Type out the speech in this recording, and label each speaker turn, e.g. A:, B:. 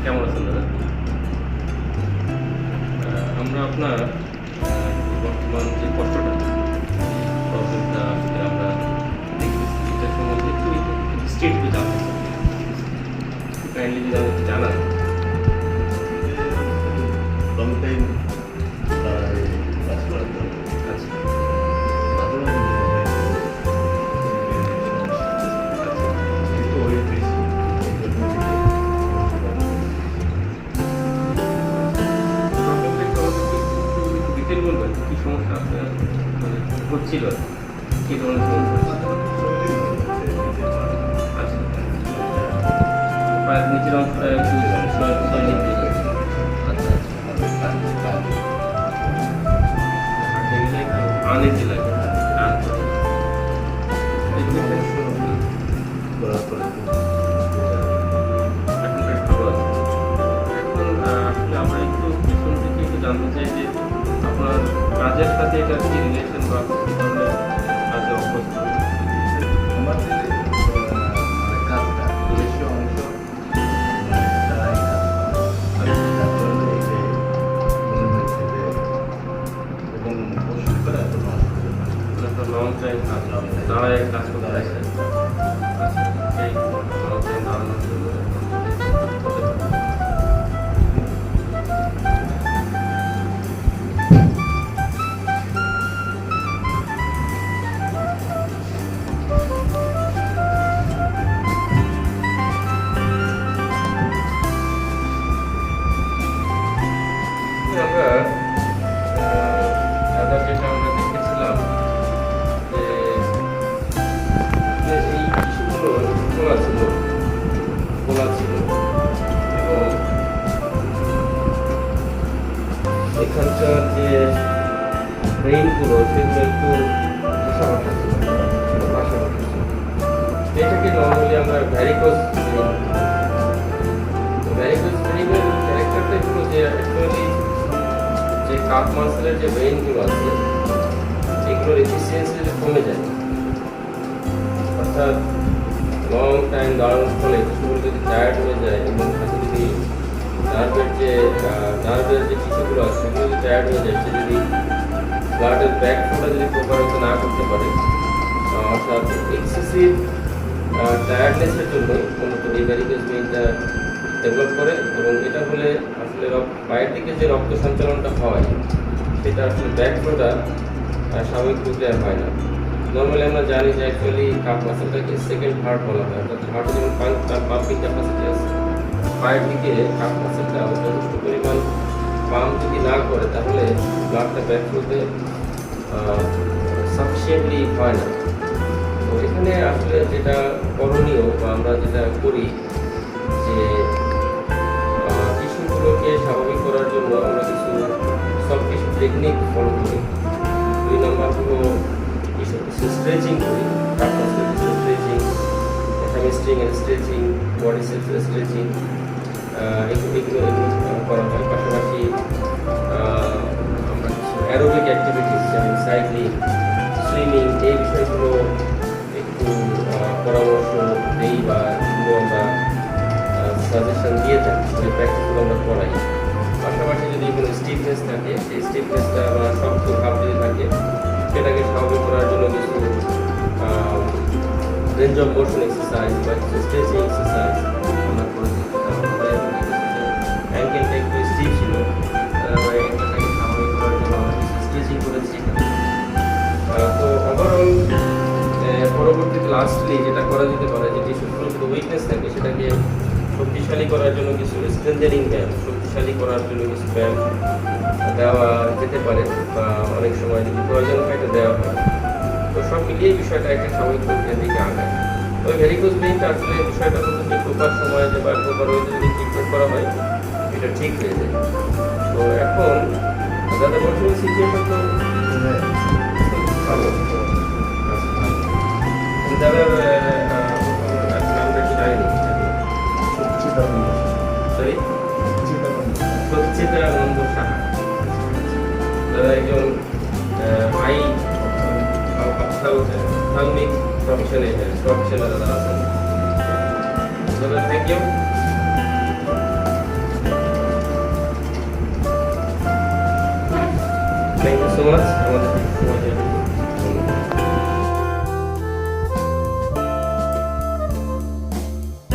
A: কেমন আছেন দাদা? আমরা আপনার বর্তমান যে কষ্টটা প্রবলেমটা আসলে আমরা দেখতেছি এটা সম্বন্ধে একটু স্টেট একটু জানতে চাই, কাইন্ডলি যদি আমাকে জানান।
B: লং টাইম কাজ করার পর
A: আচ্ছা
B: মাঝে মাঝে একটু ওয়েট বেশি
A: প্রবলেমটা একটু আমাদেরকে একটু ডিটেল বলবেন, কী সমস্যা আপনার মানে হচ্ছিল, কী ধরনের সমস্যা? আচ্ছা, পায়ের নিচের অংশটা একটু সৈনিক দিয়ে যাচ্ছে। আচ্ছা আচ্ছা, হাঁটতে গেলে একটু আনইজি লাগে, টান করে। এগুলো একটা সমস্যা।
B: করার পরে
A: এখন বেশ ভালো আছে। এখন আসলে আমরা একটু পিছন থেকে একটু জানতে চাই যে আপনার কাজের সাথে এটার কি রিলেশন বা কি ধরনের কাজে অভ্যস্ত?
B: আমার যে কাজটা বেশি অংশ দাঁড়ায় কাজ করা যার কারণে এই যে মনে হয়েছে যে এবং ওষুধ করে এত মাস করে
A: একটা লং টাইম কাজ, দাঁড়ায় কাজ করতে হয়। আচ্ছা, এই লং টাইম দাঁড়ানোর জন্য হতে পারে। আমরা দাদা যেটা আমরা দেখেছিলাম যে এই টিস্যুগুলো খোলা ছিল এবং এখানকার যে ব্রেইনগুলো সেগুলো একটু ভাষা ছিল, এটাকে নর্মালি আমরা ভ্যারিকোজ ব্রেইনের ক্যারেক্টারটা হলো যে অ্যাকচুয়ালি যে কাপ মাসেলের যে ব্রেইনগুলো আছে এগুলোর এফিসিয়েন্সি কমে যায়, অর্থাৎ লং টাইম দাঁড়ানোর ফলে টিস্যুগুলো যদি টায়ার্ড হয়ে যায় এবং সাথে যদি নার্ভের যে টিস্যুগুলো আছে সেগুলো যদি টায়ার্ড হয়ে যায়, সে যদি ব্লাডের ব্যাক ফ্লোটা যদি প্রপারেশন না করতে পারে, অর্থাৎ এক্সেসিভ টায়ার্ডনেসের জন্যই মূলত এই ভ্যারিকোজ ভেইনটা ডেভেলপ করে এবং এটা হলে আসলে পায়ের দিকে যে রক্ত সঞ্চালনটা হয় সেটা আসলে ব্যাক ফ্লোটা স্বাভাবিক রূপে আর হয় না। নর্মালি আমরা জানি যে অ্যাকচুয়ালি কাপ মাসেলটাকে সেকেন্ড হার্ট বলা হয়, অর্থাৎ হার্টে যেমন পাম্পিং ক্যাপাসিটি আছে, পায়ের দিকে কাপ মাসেলটা যথেষ্ট পরিমাণ পাম্প যদি না করে তাহলে ব্লাডটা ব্যাক ফ্লোতে সাফিসিয়েন্টলি হয় না। তো এখানে আসলে যেটা করণীয় বা আমরা যেটা করি যে টিস্যুগুলোকে স্বাভাবিক করার জন্য আমরা কিছু সব টিস্যু টেকনিক ফলো করি। 2 নম্বর হলো কিছু স্ট্রেচিং করি, কিছু স্ট্রেচিং, হ্যামস্ট্রিং এর স্ট্রেচিং, বডি সেলফের স্ট্রেচিং, এগুলো করা হয়। পাশাপাশি আমরা কিছু অ্যারোবিক অ্যাক্টিভিটিস যেমন সাইক্লিং, সুইমিং, এই বিষয়গুলো একটু পরামর্শ দিই বা এগুলো আমরা সাজেশন দিয়ে থাকি, সেই প্র্যাকটিসগুলো আমরা করাই। পাশাপাশি যদি কোনো স্টিফনেস থাকে সেই স্টিফনেসটা বা শক্ত ভাব যদি থাকে সেটাকে স্বাভাবিক করার জন্য কিছু রেঞ্জ অফ মোশন এক্সারসাইজ বা কিছু স্ট্রেচিং এক্সারসাইজ আমরা করে দিই। অ্যাঙ্কেলটা একটু স্টিফ ছিল, অ্যাঙ্কেলটাকে স্বাভাবিক করার জন্য আমরা কিছু স্ট্রেচিং করেছি। তো ওভারঅল পরবর্তীতে লাস্টলি যেটা করা যেতে পারে যে টিস্যুগুলো যদি উইকনেস থাকে সেটাকে শক্তিশালী করার জন্য কিছু স্ট্রেংথেনিং ব্যায়াম, শক্তিশালী করার জন্য কিছু ব্যায়াম দেওয়া যেতে পারে বা অনেক সময় যদি প্রয়োজন হয় এটা দেওয়া হয়। তো সব মিলিয়ে বিষয়টা একটা স্বাভাবিক প্রক্রিয়ার দিকে আগায়। তবে ভ্যারিকোজ ভেইনটা আসলে বিষয়টা হলো যে প্রপার সময়ে যে বা প্রপার ওয়েতে যদি ট্রিটমেন্ট করা হয় এটা ঠিক হয়ে যায়। তো এখন দাদা বর্তমান সিচুয়েশন তো ভালো, দাদার নামটা কি জানি সরি সচ্চিদানন্দ সাহা। দাদা একজন আই অপথ্যালমিক প্রফেশনাল দাদা আছেন। দাদা thank you. Thank you so much আমাদের সময় দেওয়ার জন্য।